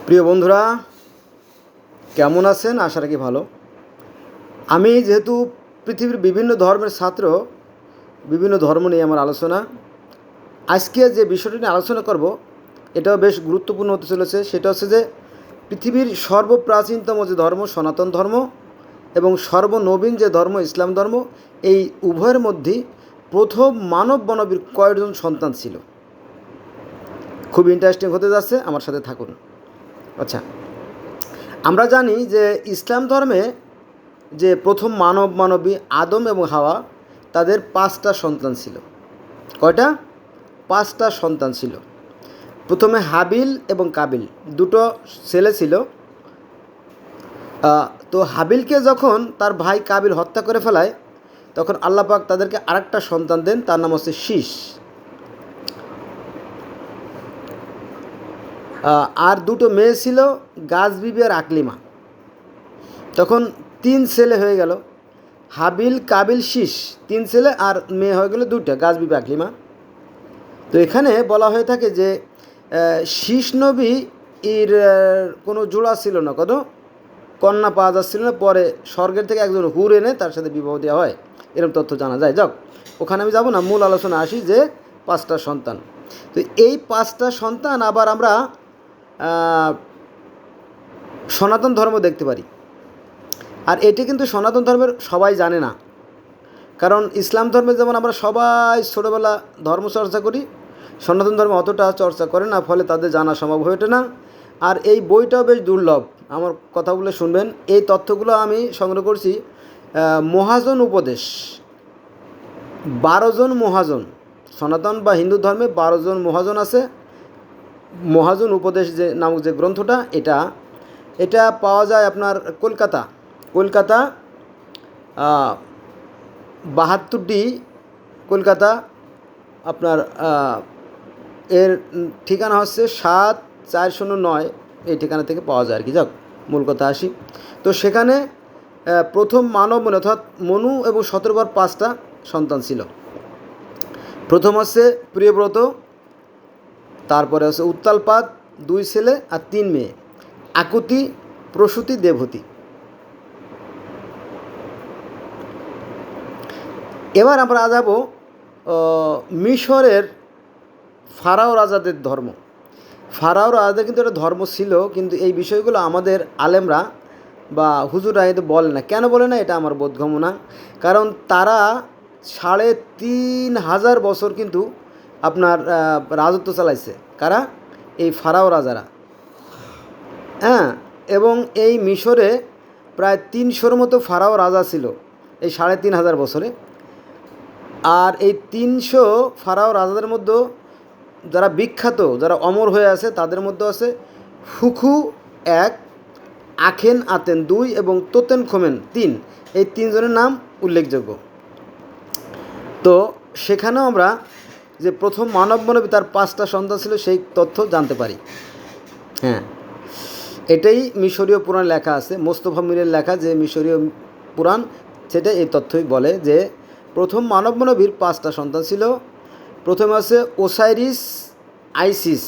প্রিয় বন্ধুরা, কেমন আছেন? আশা রাখি ভালো। আমি যেহেতু পৃথিবীর বিভিন্ন ধর্মের ছাত্র, বিভিন্ন ধর্ম নিয়ে আমার আলোচনা। আজকে যে বিষয়টি নিয়ে আলোচনা করব, এটাও বেশ গুরুত্বপূর্ণ হতে চলেছে। সেটা হচ্ছে যে পৃথিবীর সর্বপ্রাচীনতম যে ধর্ম সনাতন ধর্ম এবং সর্বনবীন যে ধর্ম ইসলাম ধর্ম, এই উভয়ের মধ্যেই প্রথম মানব মানবীর কয়জন সন্তান ছিল। খুব ইন্টারেস্টিং হতে যাচ্ছে, আমার সাথে থাকুন। আচ্ছা, আমরা জানি যে ইসলাম ধর্মে যে প্রথম মানবী আদম এবং হাওয়া, তাদের 5টা সন্তান ছিল। কয়টা? 5টা সন্তান ছিল। প্রথমে হাবিল এবং কাবিল, দুটো ছেলে ছিল। তো হাবিলকে যখন তার ভাই কাবিল হত্যা করে ফেলায়, তখন আল্লাহ পাক তাদেরকে আরেকটা সন্তান দেন, তার নাম হচ্ছে শীষ। আর দুটো মেয়ে ছিল, গাছ বিবি আর আকলিমা। তখন 3 ছেলে হয়ে গেল, হাবিল কাবিল শীষ, 3 ছেলে, আর মেয়ে হয়ে গেল 2টা, গাছ বিবি আকলিমা। তো এখানে বলা হয়ে থাকে যে শীষ নবী এর কোনো জোড়া ছিল না, কোনো কন্যা পাওয়া যাচ্ছিল না। পরে স্বর্গের থেকে একজন হুর এনে তার সাথে বিবাহ দেওয়া হয়, এরকম তথ্য জানা যায়। যাক, ওখানে আমি যাব না, মূল আলোচনা আসি যে 5টা সন্তান। তো এই 5টা সন্তান আবার আমরা সনাতন ধর্ম দেখতে পারি। আর এটি কিন্তু সনাতন ধর্মের সবাই জানে না, কারণ ইসলাম ধর্মে যেমন আমরা সবাই ছোটোবেলা ধর্ম চর্চা করি, সনাতন ধর্ম অতটা চর্চা করে না, ফলে তাদের জানা সম্ভব হয়ে ওঠে না। আর এই বইটাও বেশ দুর্লভ, আমার কথাগুলো শুনবেন। এই তথ্যগুলো আমি সংগ্রহ করছি মহাজন উপদেশ। 12 জন মহাজন, সনাতন বা হিন্দু ধর্মে 12 জন মহাজন আছে। মহাজন উপদেশ যে নামক যে গ্রন্থটা, এটা পাওয়া যায় আপনার কলকাতা 72D কলকাতা। আপনার এর ঠিকানা হচ্ছে 7409, এই ঠিকানা থেকে পাওয়া যায় আর কি। যাক, মূল কথা আসি। তো সেখানে প্রথম মানব মনে, অর্থাৎ মনু এবং শতরূপার 5টা সন্তান ছিল। প্রথম হচ্ছে প্রিয়ব্রত, তারপরে হচ্ছে উত্তালপাদ, 2 ছেলে আর 3 মেয়ে, আকুতি, প্রসূতি, দেবহূতি। এবার আমরা যাব মিশরের ফারাও রাজাদের ধর্ম। ফারাও রাজাদের কিন্তু একটা ধর্ম ছিল, কিন্তু এই বিষয়গুলো আমাদের আলেমরা বা হুজুররা এতে বলে না। কেন বলে না, এটা আমার বোধগম্য না। কারণ তারা 3500 বছর কিন্তু আপনার রাজত্ব চালাইছে। কারা? এই ফারাও রাজারা। হ্যাঁ, এবং এই মিশরে প্রায় 300-র মতো ফারাও রাজা ছিল এই 3500 বছরে। আর এই 300 ফারাও রাজাদের মধ্যে যারা বিখ্যাত, যারা অমর হয়ে আছে, তাদের মধ্যে আছে ফুখু 1, আখেন আতেন 2 এবং তোতেন খোমেন 3। এই 3 জনের নাম উল্লেখযোগ্য। তো সেখানেও আমরা যে প্রথম মানবী তার 5টা সন্তান ছিল, সেই তথ্য জানতে পারি। হ্যাঁ, এটাই মিশরীয় পুরাণ লেখা আছে, মোস্তফা মিরের লেখা যে মিশরীয় পুরাণ, সেটা এই তথ্যই বলে যে প্রথম মানবীর 5টা সন্তান ছিল। প্রথমে আছে ওসাইরিস, আইসিস,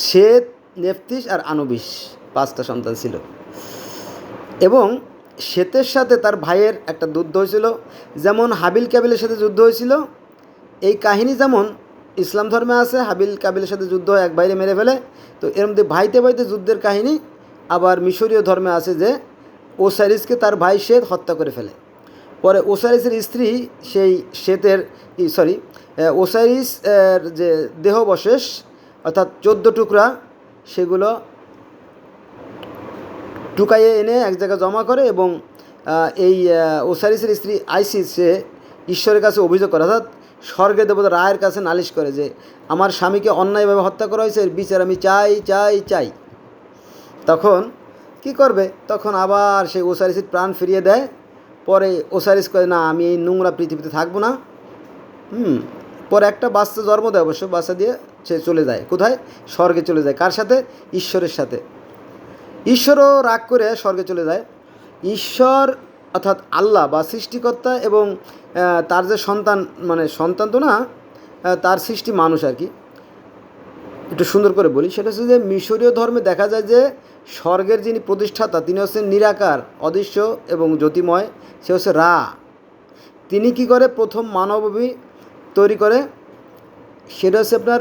সেত, নেফতিস আর আনুবিস, 5টা সন্তান ছিল। এবং সেতের সাথে তার ভাইয়ের একটা যুদ্ধ হয়েছিল, যেমন হাবিল কাবিলের সাথে যুদ্ধ হয়েছিল। এই কাহিনী যেমন ইসলাম ধর্মে আছে, হাবিল কাবিলের সাথে যুদ্ধ হয়, এক ভাইরে মেরে ফেলে। তো এর মধ্যে ভাইতে ভাইতে যুদ্ধের কাহিনী আবার মিশরীয় ধর্মে আছে যে ওসাইরিসকে তার ভাই সেত হত্যা করে ফেলে। পরে ওসাইরিসের স্ত্রী সেই সেতের ওসাইরিস যে দেহবশেষ, অর্থাৎ 14 টুকরা, সেগুলো টুকাইয়ে এনে এক জায়গায় জমা করে। এবং এই ওসাইরিসের স্ত্রী আইসিস, সে ঈশ্বরের কাছে অভিযোগ করে, অর্থাৎ স্বর্গের দেবতা রায়ের কাছে নালিশ করে যে আমার স্বামীকে অন্যায়ভাবে হত্যা করা হয়েছে, এর বিচার আমি চাই চাই চাই। তখন কি করবে? তখন আবার সেই ওসাইরিসের প্রাণ ফিরিয়ে দেয়। পরে ওসাইরিস করে, না, আমি এই নোংরা পৃথিবীতে থাকবো না। পরে একটা বাচ্চা জন্ম দেয়, অবশ্য বাচ্চা দিয়ে সে চলে যায় কোথায়? স্বর্গে চলে যায়। কার সাথে? ঈশ্বরের সাথে। ঈশ্বরও রাগ করে স্বর্গে চলে যায়। ঈশ্বর অর্থাৎ আল্লাহ বা সৃষ্টিকর্তা এবং তার যে সন্তান, মানে সন্তান তো না, তার সৃষ্টি মানুষ আর কি। একটু সুন্দর করে বলি, সেটা হচ্ছে যে মিশরীয় ধর্মে দেখা যায় যে স্বর্গের যিনি প্রতিষ্ঠাতা তিনি হচ্ছেন নিরাকার, অদৃশ্য এবং জ্যোতিময়, সে হচ্ছে রা। তিনি কি করে প্রথম মানবী তৈরি করে, সেটা হচ্ছে আপনার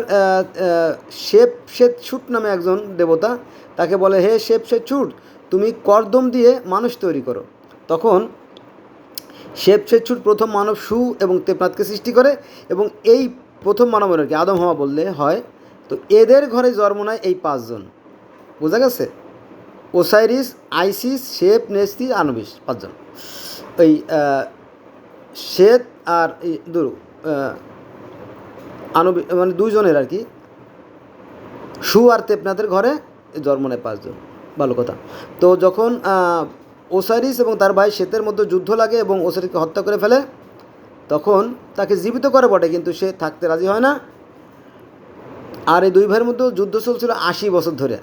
শেপশেৎসুট নামে একজন দেবতা, তাকে বলে হে শেপশেৎসুট তুমি কর্দম দিয়ে মানুষ তৈরি করো। তখন শেপশেৎসুট প্রথম মানব সু এবং তেপনাথকে সৃষ্টি করে এবং এই প্রথম মানবের আর কি আদম হওয়া বললে হয়। তো এদের ঘরে জন্ম নেয় এই পাঁচজন, বোঝা গেছে? ওসাইরিস, আইসিস, শেপ, নেস্তি, আনুবিস, পাঁচজন। ওই শ্বেত আর আনুবি মানে দুইজনের আর কি সু আর তেপনাথের ঘরে জন্ম নেয় পাঁচজন। ভালো কথা। তো যখন ওসাইরিস এবং তার ভাই শ্বেতের মধ্যে যুদ্ধ লাগে এবং ওসাইরিসকে হত্যা করে ফেলে, তখন তাকে জীবিত করে বটে, কিন্তু সে থাকতে রাজি হয় না। আর এই দুই ভাইয়ের মধ্যে যুদ্ধ চলছিল 80 বছর ধরে,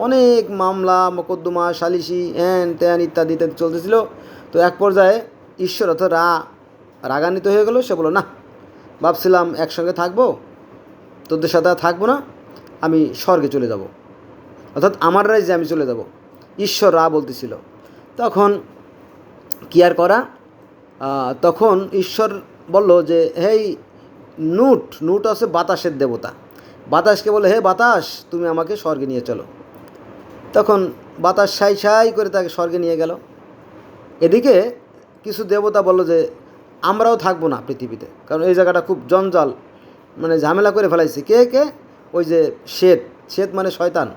অনেক মামলা মোকদ্দমা সালিশি হ্যান ত্যান ইত্যাদি ইত্যাদি চলতেছিল। তো এক পর্যায়ে ঈশ্বর অর্থাৎ রাগান্বিত হয়ে গেল। সে বলল, না, ভাবছিলাম একসঙ্গে থাকবো, তোদের সাথে থাকবো না, আমি স্বর্গে চলে যাব, অর্থাৎ আমার রাজ্যে আমি চলে যাব। ঈশ্বর বলতেছিল। তখন কি আর করা, তখন ঈশ্বর বলল যে হেই নুট আছে বাতাসের দেবতা, বাতাসকে বলে হে বাতাস তুমি আমাকে স্বর্গে নিয়ে চলো। তখন বাতাস সাই করে তাকে স্বর্গে নিয়ে গেল। এদিকে কিছু দেবতা বলল যে আমরাও থাকবো না পৃথিবীতে, কারণ এই জায়গাটা খুব জঞ্জাল, মানে ঝামেলা করে ফেলাইছে। কে ওই যে শ্বেত মানে শয়তান,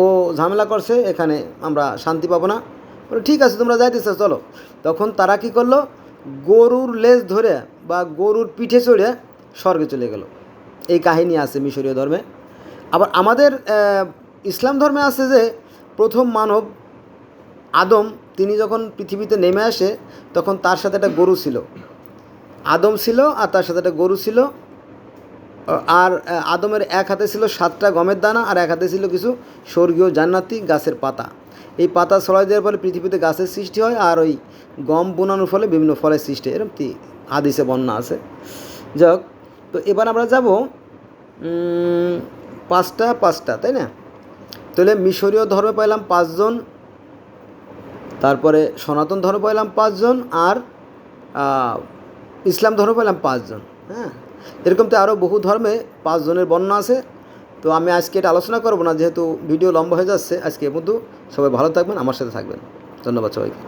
ও ঝামেলা করছে, এখানে আমরা শান্তি পাবো না। বলে ঠিক আছে তোমরা যাইতেছ চলো। তখন তারা কি করলো, গরুর লেজ ধরে বা গরুর পিঠে চড়ে স্বর্গে চলে গেল। এই কাহিনী আছে মিশরীয় ধর্মে। আবার আমাদের ইসলাম ধর্মে আছে যে প্রথম মানব আদম, তিনি যখন পৃথিবীতে নেমে আসে তখন তার সাথে একটা গরু ছিল, আদম ছিল আর তার সাথে একটা গরু ছিল। আর আদমের এক হাতে ছিল 7টা গমের দানা আর এক হাতে ছিল কিছু স্বর্গীয় জান্নাতি গাছের পাতা। এই পাতা ছড়াই দেওয়ার ফলে পৃথিবীতে গাছের সৃষ্টি হয়, আর ওই গম বোনানোর ফলে বিভিন্ন ফলের সৃষ্টি, এরকম হাদিসে বর্ণনা আছে। যাক, তো এবার আমরা যাব পাঁচটা, তাই না? তাহলে মিশরীয় ধর্মে পাইলাম 5 জন, তারপরে সনাতন ধর্ম পাইলাম 5 জন, আর ইসলাম ধর্ম পাইলাম 5 জন। হ্যাঁ, এরকম তো আরও বহু ধর্মে 5 জনের বর্ণনা আছে। তো আমি আজকে এটা আলোচনা করব না, যেহেতু ভিডিও লম্বা হয়ে যাচ্ছে। আজকে এ পর্যন্ত, সবাই ভালো থাকবেন, আমার সাথে থাকবেন। ধন্যবাদ সবাইকে।